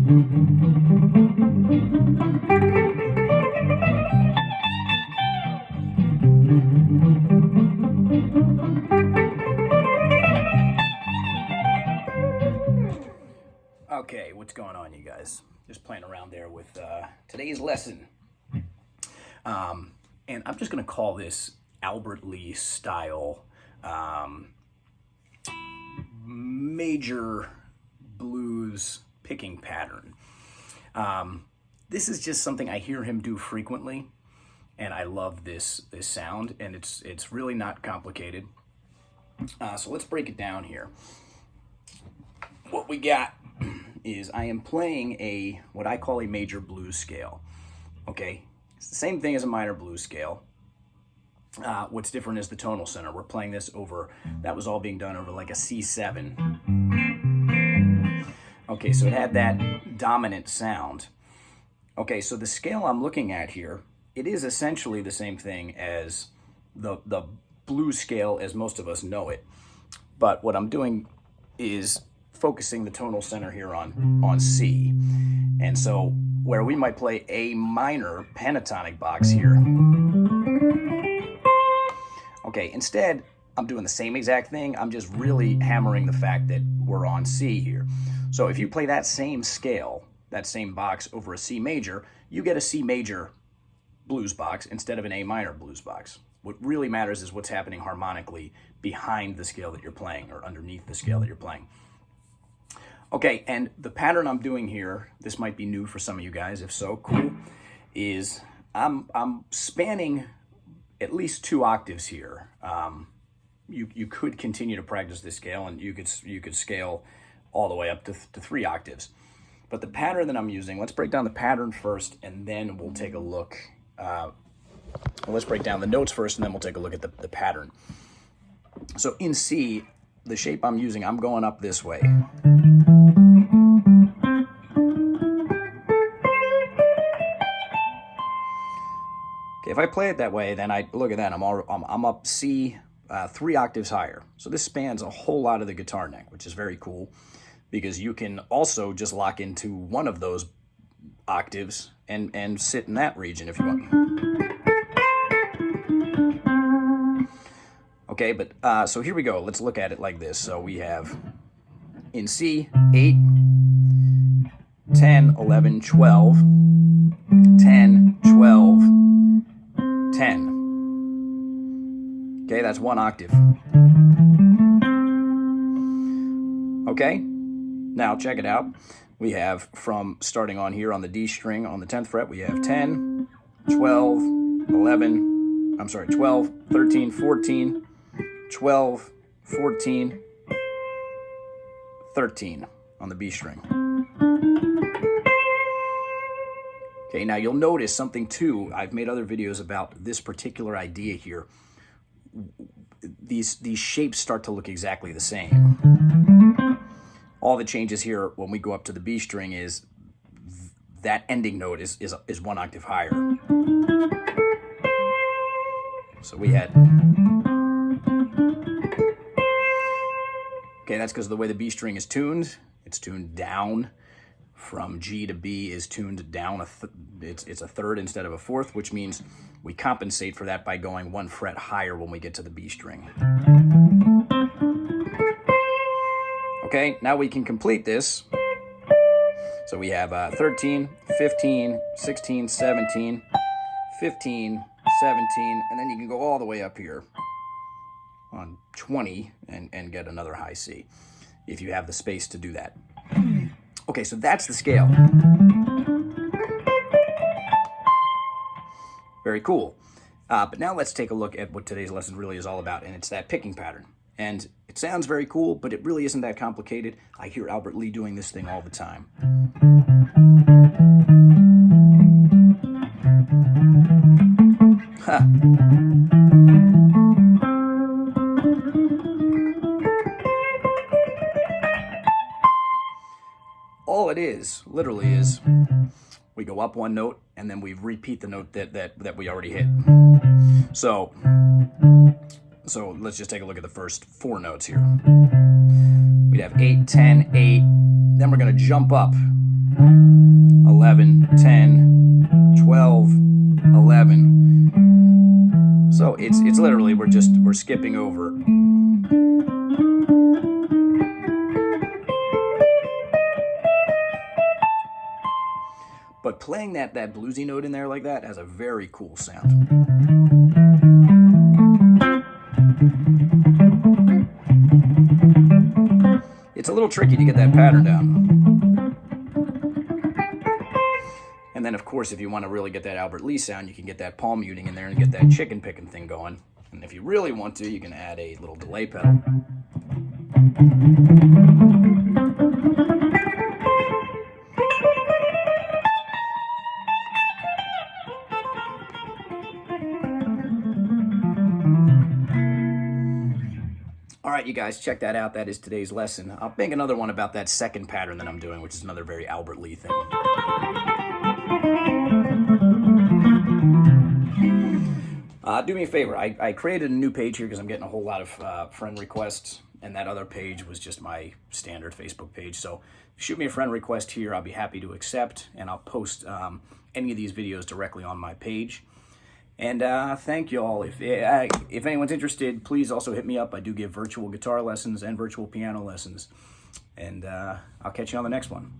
Okay, what's going on, you guys? Just playing around there with today's lesson. And I'm just going to call this Albert Lee style major blues picking pattern. This is just something I hear him do frequently, and I love this sound, and it's really not complicated. So let's break it down here. What we got is I am playing what I call a major blues scale. Okay, it's the same thing as a minor blues scale. What's different is the tonal center. We're playing this over, that was all being done over like a C7. Okay, so it had that dominant sound. Okay, so the scale I'm looking at here, it is essentially the same thing as the blues scale as most of us know it. But what I'm doing is focusing the tonal center here on C. And so where we might play a minor pentatonic box here, okay, instead I'm doing the same exact thing. I'm just really hammering the fact that we're on C here. So if you play that same scale, that same box over a C major, you get a C major blues box instead of an A minor blues box. What really matters is what's happening harmonically behind the scale that you're playing or underneath the scale that you're playing. Okay, and the pattern I'm doing here, this might be new for some of you guys, if so, cool, is I'm spanning at least 2 octaves here. You could continue to practice this scale, and you could scale all the way up to 3 octaves. But the pattern that I'm using, let's break down the pattern first, and then we'll take a look. Let's break down the notes first, and then we'll take a look at the pattern. So in C, the shape I'm using, I'm going up this way. Okay, if I play it that way, then I look at that. I'm up C 3 octaves higher. So this spans a whole lot of the guitar neck, which is very cool, because you can also just lock into one of those octaves and sit in that region if you want. Okay, but so here we go. Let's look at it like this. So we have in C 8, 10, 11, 12, 10, 12, 10. Okay, that's 1 octave. Okay, now check it out. We have from starting on here on the D string on the 10th fret, we have 10, 12, 11, I'm sorry, 12, 13, 14, 12, 14, 13 on the B string. Okay, now you'll notice something too. I've made other videos about this particular idea here. These shapes start to look exactly the same. All the changes here when we go up to the B string is that ending note is 1 octave higher. So we had... Okay, that's because of the way the B string is tuned. It's tuned down. From G to B is tuned down. It's a third instead of a fourth, which means we compensate for that by going 1 fret higher when we get to the B string. Okay, now we can complete this. So we have 13, 15, 16, 17, 15, 17, and then you can go all the way up here on 20 and get another high C if you have the space to do that. Okay, so that's the scale. Very cool. But now let's take a look at what today's lesson really is all about, and it's that picking pattern. And it sounds very cool, but it really isn't that complicated. I hear Albert Lee doing this thing all the time. Huh. All it is, literally, is we go up 1 note and then we repeat the note that we already hit. So let's just take a look at the first 4 notes here. We'd have 8, 10, 8, then we're going to jump up 11, 10, 12, 11. So it's literally, we're skipping over. But playing that bluesy note in there like that has a very cool sound. It's a little tricky to get that pattern down. And then, of course, if you want to really get that Albert Lee sound, you can get that palm muting in there and get that chicken picking thing going. And if you really want to, you can add a little delay pedal. All right, you guys, check that out. That is today's lesson. I'll make another one about that second pattern that I'm doing, which is another very Albert Lee thing. Do me a favor. I created a new page here because I'm getting a whole lot of friend requests, and that other page was just my standard Facebook page. So shoot me a friend request here. I'll be happy to accept, and I'll post any of these videos directly on my page. And thank you all. If anyone's interested, please also hit me up. I do give virtual guitar lessons and virtual piano lessons. And I'll catch you on the next one.